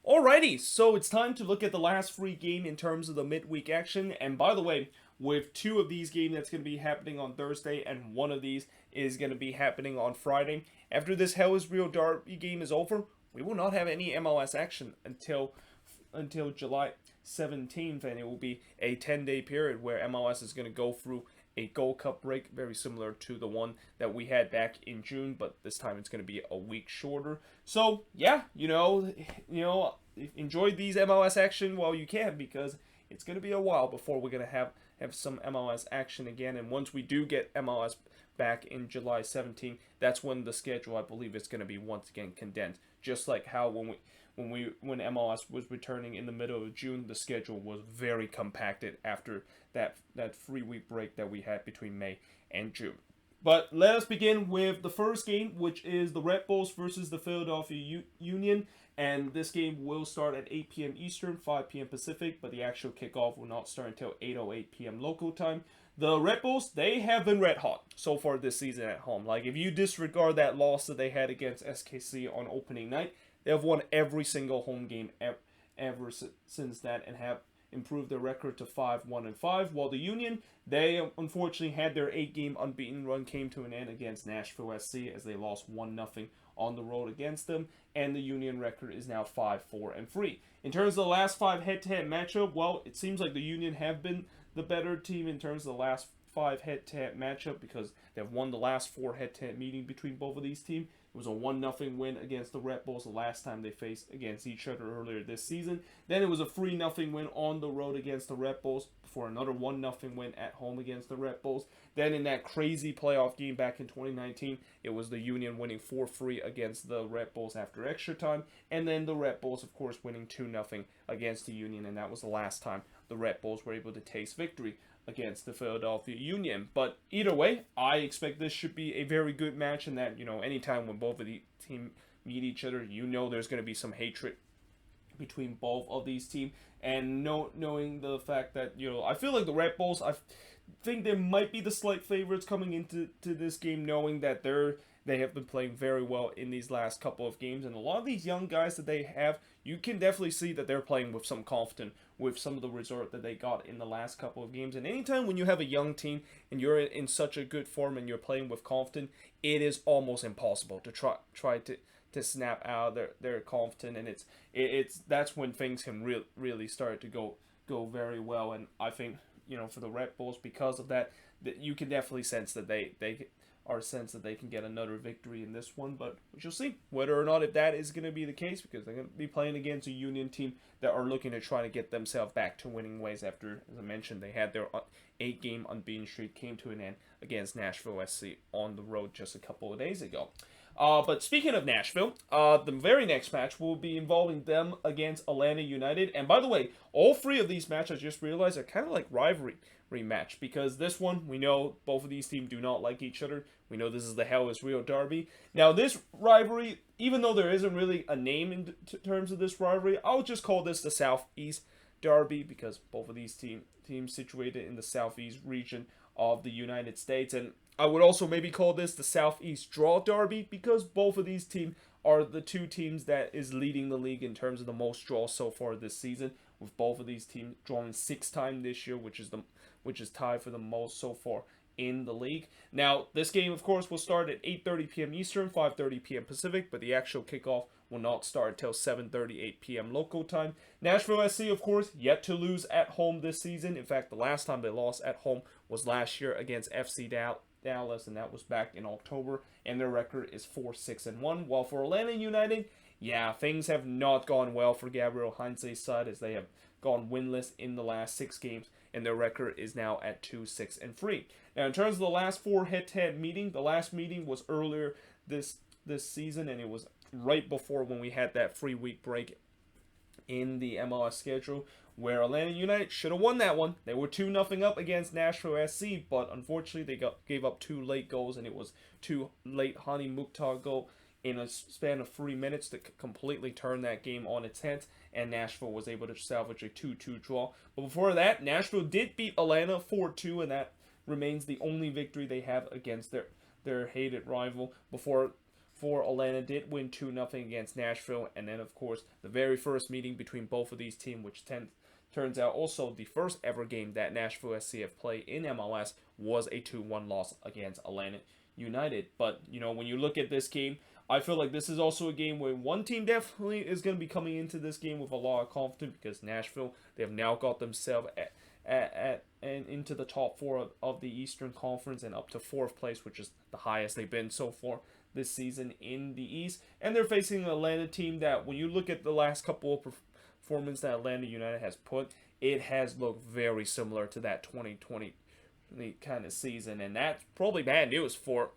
Alrighty, so it's time to look at the last free game in terms of the midweek action. And by the way, with two of these games that's going to be happening on Thursday, and one of these is going to be happening on Friday. After this Hell is Real Derby game is over, we will not have any MLS action until July 17th, and it will be a 10-day period where MLS is going to go through a Gold Cup break, very similar to the one that we had back in June, but this time it's going to be a week shorter. So yeah, enjoy these MLS action while you can, because it's going to be a while before we're going to have some MLS action again. And once we do get MLS back in July 17th, that's when the schedule, I believe, is going to be once again condensed. Just like how when MLS was returning in the middle of June, the schedule was very compacted after that 3-week break that we had between May and June. But let us begin with the first game, which is the Red Bulls versus the Philadelphia Union. And this game will start at 8 p.m. Eastern, 5 p.m. Pacific, but the actual kickoff will not start until 8:08 p.m. local time. The Red Bulls, they have been red hot so far this season at home. Like, if you disregard that loss that they had against SKC on opening night, they have won every single home game ever since that, and have improved their record to 5-1-5. While the Union, they unfortunately had their 8-game unbeaten run came to an end against Nashville SC, as they lost 1-0 on the road against them, and the Union record is now 5-4-3. In terms of the last 5 head-to-head matchup, well, it seems like the Union have been the better team in terms of the last 5 head-to-head matchup, because they've won the last 4 head-to-head meeting between both of these teams. It was a 1-0 win against the Red Bulls the last time they faced against each other earlier this season. Then it was a 3-0 win on the road against the Red Bulls before another 1-0 win at home against the Red Bulls. Then in that crazy playoff game back in 2019, it was the Union winning 4-3 against the Red Bulls after extra time. And then the Red Bulls, of course, winning 2-0 against the Union. And that was the last time the Red Bulls were able to taste victory against the Philadelphia Union. But either way, I expect this should be a very good match, and that, anytime when both of the teams meet each other, there's going to be some hatred between both of these teams. And knowing the fact that, I feel like the Red Bulls, I think they might be the slight favorites coming into this game, knowing that they have been playing very well in these last couple of games. And a lot of these young guys that they have, you can definitely see that they're playing with some confidence with some of the result that they got in the last couple of games. And anytime when you have a young team and you're in such a good form and you're playing with confidence, it is almost impossible to try to snap out their confidence. And that's when things can really start to go very well. And I think, for the Red Bulls, because of that you can definitely sense that they can get another victory in this one. But we shall see whether or not if that is going to be the case, because they're going to be playing against a Union team that are looking to try to get themselves back to winning ways after, as I mentioned, they had their 8-game unbeaten streak came to an end against Nashville SC on the road just a couple of days ago. But speaking of Nashville, the very next match will be involving them against Atlanta United. And by the way, all 3 of these matches, I just realized, are kind of like rivalry match, because this one, we know both of these teams do not like each other. We know this is the Hell is Real Derby. Now, this rivalry, even though there isn't really a name in terms of this rivalry, I'll just call this the Southeast Derby, because both of these teams situated in the Southeast region of the United States. And I would also maybe call this the Southeast Draw Derby, because both of these teams are the 2 teams that is leading the league in terms of the most draws so far this season, with both of these teams drawing 6 times this year, which is tied for the most so far in the league. Now, this game, of course, will start at 8:30 p.m. Eastern, 5:30 p.m. Pacific, but the actual kickoff will not start until 7:38 p.m. local time. Nashville SC, of course, yet to lose at home this season. In fact, the last time they lost at home was last year against FC Dallas, and that was back in October, and their record is 4-6-1. While for Atlanta United, yeah, things have not gone well for Gabriel Heinze's side, as they have gone winless in the last 6 games, and their record is now at 2-6-3. Now, in terms of the last 4 head-to-head meetings, the last meeting was earlier this season, and it was right before when we had that 3-week break in the MLS schedule, where Atlanta United should have won that one. They were 2-0 up against Nashville SC, but unfortunately they gave up 2 late goals, and it was 2 late Hani Mukhtar goal in a span of 3 minutes to completely turn that game on its head, and Nashville was able to salvage a 2-2 draw. But before that, Nashville did beat Atlanta 4-2, and that remains the only victory they have against their hated rival before for Atlanta did win 2-0 against Nashville, and then of course the very first meeting between both of these teams, which turns out also the first ever game that Nashville SCF played in MLS, was a 2-1 loss against Atlanta United. But when you look at this game, I feel like this is also a game where one team definitely is going to be coming into this game with a lot of confidence, because Nashville, they have now got themselves and into the top four of the Eastern Conference and up to fourth place, which is the highest they've been so far this season in the East. And they're facing an Atlanta team that, when you look at the last couple of performances that Atlanta United has put, it has looked very similar to that 2020 kind of season, and that's probably bad news for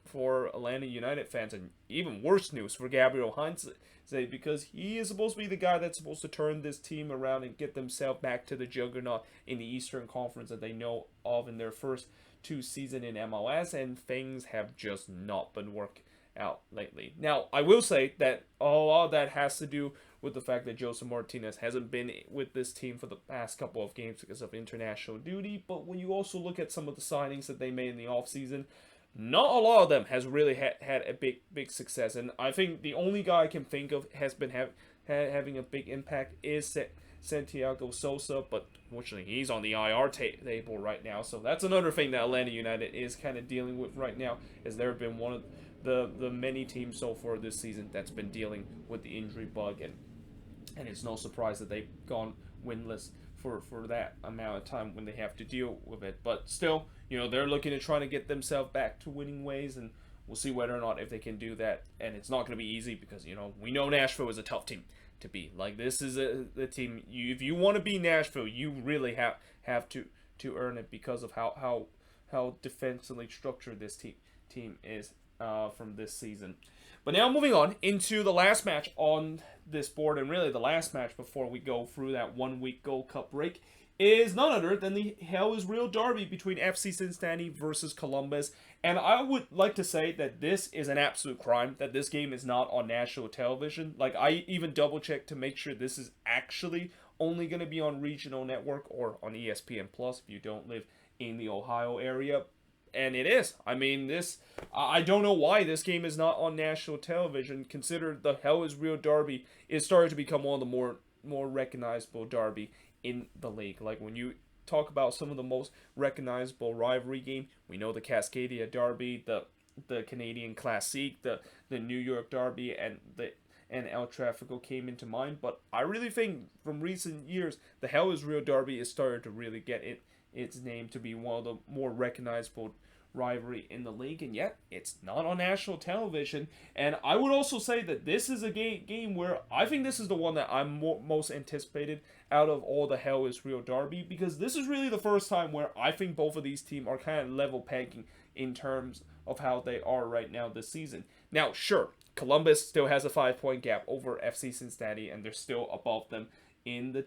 Atlanta United fans, and even worse news for Gabriel Heinze, because he is supposed to be the guy that's supposed to turn this team around and get themselves back to the juggernaut in the Eastern Conference that they know of in their first two seasons in MLS, and things have just not been working out lately. Now, I will say that a lot of that has to do with the fact that Josef Martinez hasn't been with this team for the past couple of games because of international duty. But when you also look at some of the signings that they made in the offseason, not a lot of them has really had a big success. And I think the only guy I can think of has been having a big impact is Santiago Sosa, but unfortunately he's on the IR table right now. So that's another thing that Atlanta United is kind of dealing with right now, is there have been one of the many teams so far this season that's been dealing with the injury bug, and it's no surprise that they've gone winless for that amount of time when they have to deal with it. But still, they're looking at trying to get themselves back to winning ways, and we'll see whether or not if they can do that. And it's not going to be easy, because we know Nashville is a tough team to beat. Like, this is the team, if you want to beat Nashville, you really have to earn it, because of how defensively structured this team is from this season. But now moving on into the last match on this board, and really the last match before we go through that 1 week Gold Cup break, is none other than the Hell is Real derby between FC Cincinnati versus Columbus. And I would like to say that this is an absolute crime that this game is not on national television. Like, I even double checked to make sure this is actually only going to be on regional network or on ESPN Plus if you don't live in the Ohio area. And it is. I mean, I don't know why this game is not on national television, consider the Hell is Real derby is starting to become one of the more recognizable derby in the league. Like, when you talk about some of the most recognizable rivalry game, we know the Cascadia derby, the Canadian Classique, the New York derby, and El Tráfico came into mind. But I really think from recent years, the Hell is Real derby is starting to really get its name to be one of the more recognizable rivalry in the league, and yet it's not on national television. And I would also say that this is a game where I think this is the one that I'm most anticipated out of all the Hell is Real derby, because this is really the first time where I think both of these teams are kind of level pegging in terms of how they are right now this season. Now, sure, Columbus still has a 5-point gap over FC Cincinnati, and they're still above them in the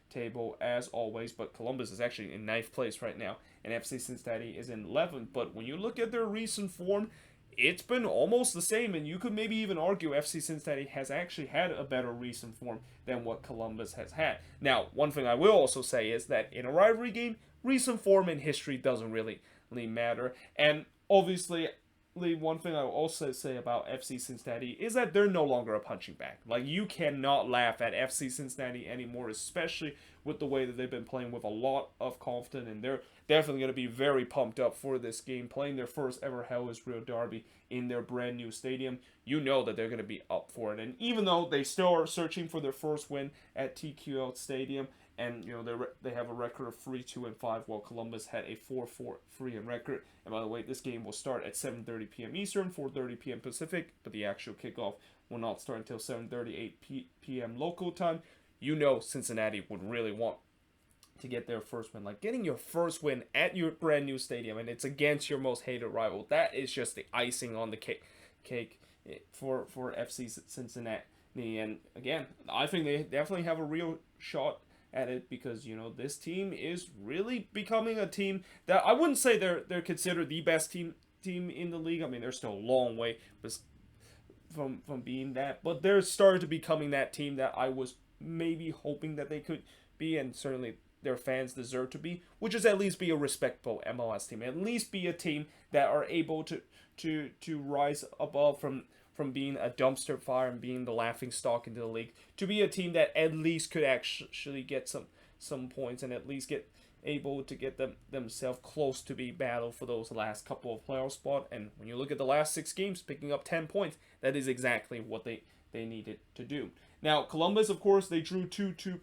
table as always, but Columbus is actually in 9th place right now, and FC Cincinnati is in 11th. But when you look at their recent form, it's been almost the same, and you could maybe even argue FC Cincinnati has actually had a better recent form than what Columbus has had. Now, one thing I will also say is that in a rivalry game, recent form and history doesn't really matter. And obviously, one thing I will also say about FC Cincinnati is that they're no longer a punching bag. Like, you cannot laugh at FC Cincinnati anymore, especially with the way that they've been playing with a lot of confidence, and they're definitely going to be very pumped up for this game, playing their first ever Hell is Real derby in their brand new stadium. You know that they're going to be up for it. And even though they still are searching for their first win at TQL Stadium, and they have a record of 3-2-5, while Columbus had a 4-4-3 record. And by the way, this game will start at 7:30 p.m. Eastern, 4:30 p.m. Pacific, but the actual kickoff will not start until 7:38 p.m. local time. Cincinnati would really want to get their first win. Like, getting your first win at your brand new stadium, and it's against your most hated rival, that is just the icing on the cake for FC Cincinnati. And again, I think they definitely have a real shot at it, because this team is really becoming a team that I wouldn't say they're considered the best team in the league. I mean, they're still a long way from being that, but they're starting to becoming that team that I was maybe hoping that they could be, and certainly their fans deserve to be, which is at least be a respectable MLS team, at least be a team that are able to rise above from from being a dumpster fire and being the laughing stock into the league to be a team that at least could actually get some points and at least get able to get themselves close to be battle for those last couple of playoff spots. And when you look at the last 6 games, picking up 10 points, that is exactly what they needed to do. Now, Columbus, of course, they drew 2-2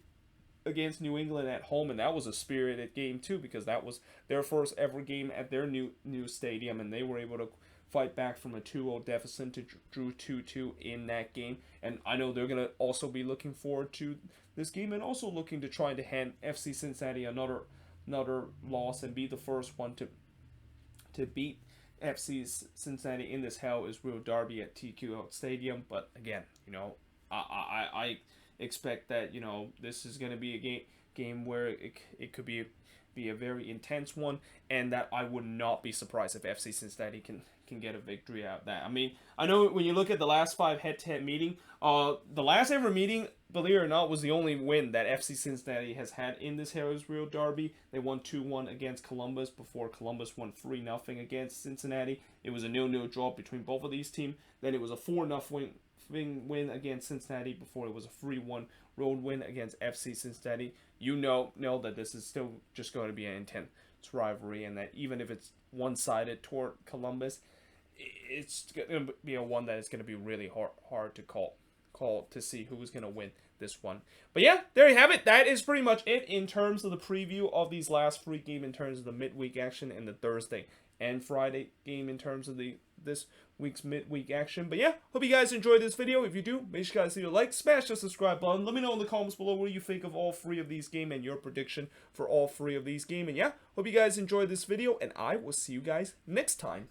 against New England at home, and that was a spirited game too, because that was their first ever game at their new stadium, and they were able to fight back from a 2-0 deficit to drew 2-2 in that game. And I know they're going to also be looking forward to this game and also looking to try to hand FC Cincinnati another loss and be the first one to beat FC Cincinnati in this Hell is Real derby at TQ Stadium. But again, I expect that this is going to be a game where it could be a very intense one, and that I would not be surprised if FC Cincinnati can get a victory out of that. I mean, I know when you look at the last 5 head-to-head meeting, the last ever meeting, believe it or not, was the only win that FC Cincinnati has had in this Harris Real derby. They won 2-1 against Columbus before Columbus won 3-0 against Cincinnati. It was a 0-0 draw between both of these teams. Then it was a 4-0 win against Cincinnati before it was a 3-1 road win against FC Cincinnati. You know that this is still just going to be an intense rivalry, and that even if it's one-sided toward Columbus, it's going to be a one that is going to be really hard to call to see who's going to win this one. But yeah, there you have it. That is pretty much it in terms of the preview of these last 3 games in terms of the midweek action and the Thursday and Friday game in terms of this week's midweek action. But yeah, hope you guys enjoyed this video. If you do, make sure you guys leave a like, smash the subscribe button. Let me know in the comments below what you think of all 3 of these games and your prediction for all 3 of these games. And yeah, hope you guys enjoyed this video, and I will see you guys next time.